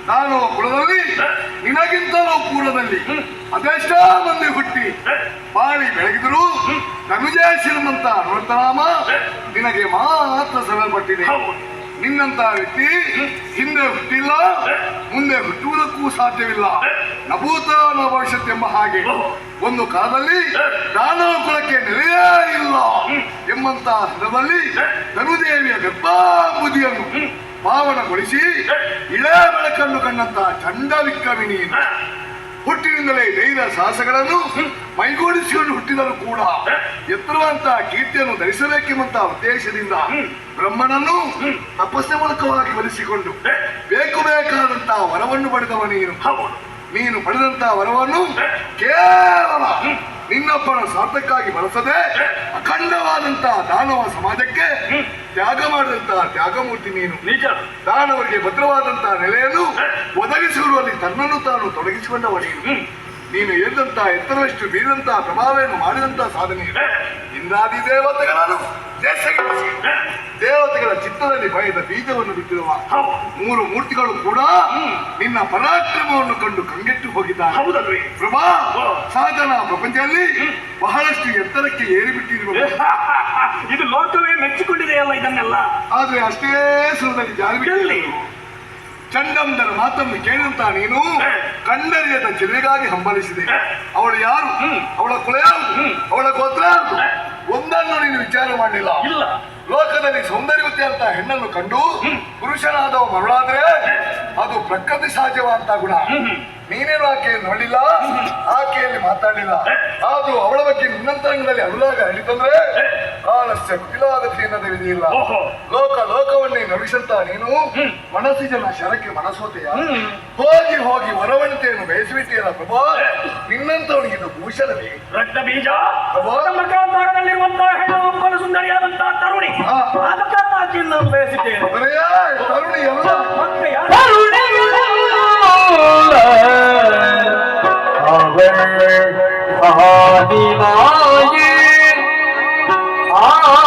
ನಾನು ಕುಲದಲ್ಲಿ ನಿನಗಿಂತಲೂ ಪೂರ್ವದಲ್ಲಿ ಅದೆಷ್ಟೋ ಮಂದಿ ಹುಟ್ಟಿ ಬಾಳಿ ಬೆಳಗಿದ್ರು ತನುಜೇ ಶ್ರೀಮಂತ ಅನ್ವಂತನಾಮ ನಿನಗೆ ಮಾತ್ರ ಸಲ್ಲಲ್ಪಟ್ಟಿದೆ. ನಿನ್ನಂತ ವ್ಯಕ್ತಿ ಹಿಂದೆ ಹುಟ್ಟಿಲ್ಲ, ಮುಂದೆ ಹುಟ್ಟುವುದಕ್ಕೂ ಸಾಧ್ಯವಿಲ್ಲ. ನಭೂತ ನ ಭವಿಷ್ಯತ್ ಎಂಬ ಹಾಗೆ ಒಂದು ಕಾಲದಲ್ಲಿ ದಾನವ ಕುಲಕ್ಕೆ ನೆಲೆಯೇ ಇಲ್ಲ ಎಂಬಂತ ಹಂತದಲ್ಲಿ ಧನುದೇವಿಯ ಗರ್ಭಾಂಬುದಿಯನ್ನು ಪಾವನಗೊಳಿಸಿ ಇಳೆ ಬೆಳಕನ್ನು ಕಂಡಂತ ಚಂಡ ವಿಕ್ರಮಿ ನೀನು. ಹುಟ್ಟಿನಿಂದಲೇ ಧೈರ್ಯ ಸಾಹಸಗಳನ್ನು ಮೈಗೂಡಿಸಿಕೊಂಡು ಹುಟ್ಟಿದರೂ ಕೂಡ ಎತ್ತರವಂತ ಕೀರ್ತಿಯನ್ನು ಧರಿಸಬೇಕೆಂಬಂತ ಉದ್ದೇಶದಿಂದ ಬ್ರಹ್ಮನನ್ನು ತಪಸ್ಸೆ ಮೂಲಕವಾಗಿ ಒಲಿಸಿಕೊಂಡು ಬೇಕಾದಂತಹ ವರವನ್ನು ಪಡೆದವ ನೀನು ಪಡೆದಂತಹ ವರವನ್ನು ಕೇವಲ ನಿನ್ನೊಬ್ಬನ ಸ್ವಾರ್ಥಕ್ಕಾಗಿ ಬಳಸದೆ ಅಖಂಡವಾದಂತಹ ದಾನವ ಸಮಾಜಕ್ಕೆ ತ್ಯಾಗ ಮಾಡಿದಂತಹ ತ್ಯಾಗಮೂರ್ತಿ ನೀನು. ನಿಜ. ದಾನವರಿಗೆ ಭದ್ರವಾದಂತಹ ನೆಲೆಯನ್ನು ಒದಗಿಸಿರುವಲ್ಲಿ ತನ್ನನ್ನು ತಾನು ತೊಡಗಿಸಿಕೊಂಡವ ನೀನು ಎದ್ದಂತಹ ಎತ್ತರದಷ್ಟು ಬೀರಿದಂತಹ ಪ್ರಭಾವವನ್ನು ಮಾಡಿದಂತಹ ಸಾಧನೆ ಇಂದ್ರಾದಿ ದೇವತೆಗಳನ್ನು ದೇವತೆಗಳ ಚಿತ್ತದಲ್ಲಿ ಭಯದ ಬೀಜವನ್ನು ಬಿಟ್ಟಿರುವ 3 ಮೂರ್ತಿಗಳು ಕೂಡ ನಿನ್ನ ಪರಾಕ್ರಮವನ್ನು ಕಂಡು ಕಂಗೆಟ್ಟು ಹೋಗಿದ್ದಾರೆ. ಪ್ರಭಾ ಸಾಧನ ಪ್ರಪಂಚದಲ್ಲಿ ಬಹಳಷ್ಟು ಎತ್ತರಕ್ಕೆ ಏರಿಬಿಟ್ಟಿರುವ ಇದು ಲೋಕವೇ ಮೆಚ್ಚಿಕೊಂಡಿದೆಯಲ್ಲ ಇದನ್ನೆಲ್ಲ. ಆದ್ರೆ ಅಷ್ಟೇ ಸುರದಲ್ಲಿ ಜಾರಿ ಚಂಡಂದರ ಮಾತನ್ನು ಕೇಳಿದಂತ ನೀನು ಕಂಡರಿಯದ ಚಿರೆಗಾಗಿ ಹಂಬಲಿಸಿದೆ. ಅವಳು ಯಾರು, ಅವಳ ಕುಲ ಯಾರು, ಅವಳ ಗೋತ್ರ ಯಾರು ಒಂದನ್ನು ನೀನು ವಿಚಾರ ಮಾಡಲಿಲ್ಲ. ಲೋಕದಲ್ಲಿ ಸೌಂದರ್ಯವತಿ ಅಂತ ಹೆಣ್ಣನ್ನು ಕಂಡು ಪುರುಷನಾದವ ಮರಳಾದ್ರೆ ಅದು ಪ್ರಕೃತಿ ಸಹಜವಂತ ಗುಣ. ನೀನೇನು ಆಕೆಯನ್ನು ನೋಡಿಲ್ಲ, ಆಕೆಯಲ್ಲಿ ಮಾತಾಡಲಿಲ್ಲ. ಆದ್ರೂ ಅವಳ ಬಗ್ಗೆ ನಿನ್ನಂತರಂಗದಲ್ಲಿ ಅನುರಾಗ ಹೇಳಿತಂದ್ರೆ ಕಾಲಸ್ಯ ಕುಟಿಲಾಗತಿ ಎನ್ನದ ವಿಧಿಯಿಲ್ಲ. ಲೋಕವನ್ನೇ ನಡಿಸಂತ ನೀನು ಮನಸ್ಸು ಜನ ಶರಕ್ಕೆ ಮನಸ್ಸೋತೆಯ ಹೋಗಿ ವರವಣಿತೆಯನ್ನು ಬಯಸಿಬಿಟ್ಟಿಯಲ್ಲ ಪ್ರಭಾ. ನಿನ್ನಂತವನಿಗೆ ಇದು ಭೂಷಣವೇ? ರಕ್ತ ಬೀಜ ಹೆಣ್ಣು ಸುಂದರಿಯಾದಂತಹ ತರುಣಿ ಅದಕ್ಕಾಗಿಯನ್ನು ಬಯಸಿದ್ದೇನೆ. ತರುಣಿ ಎಲ್ಲ ಆದಿಮಾಯೇ ಮಾತು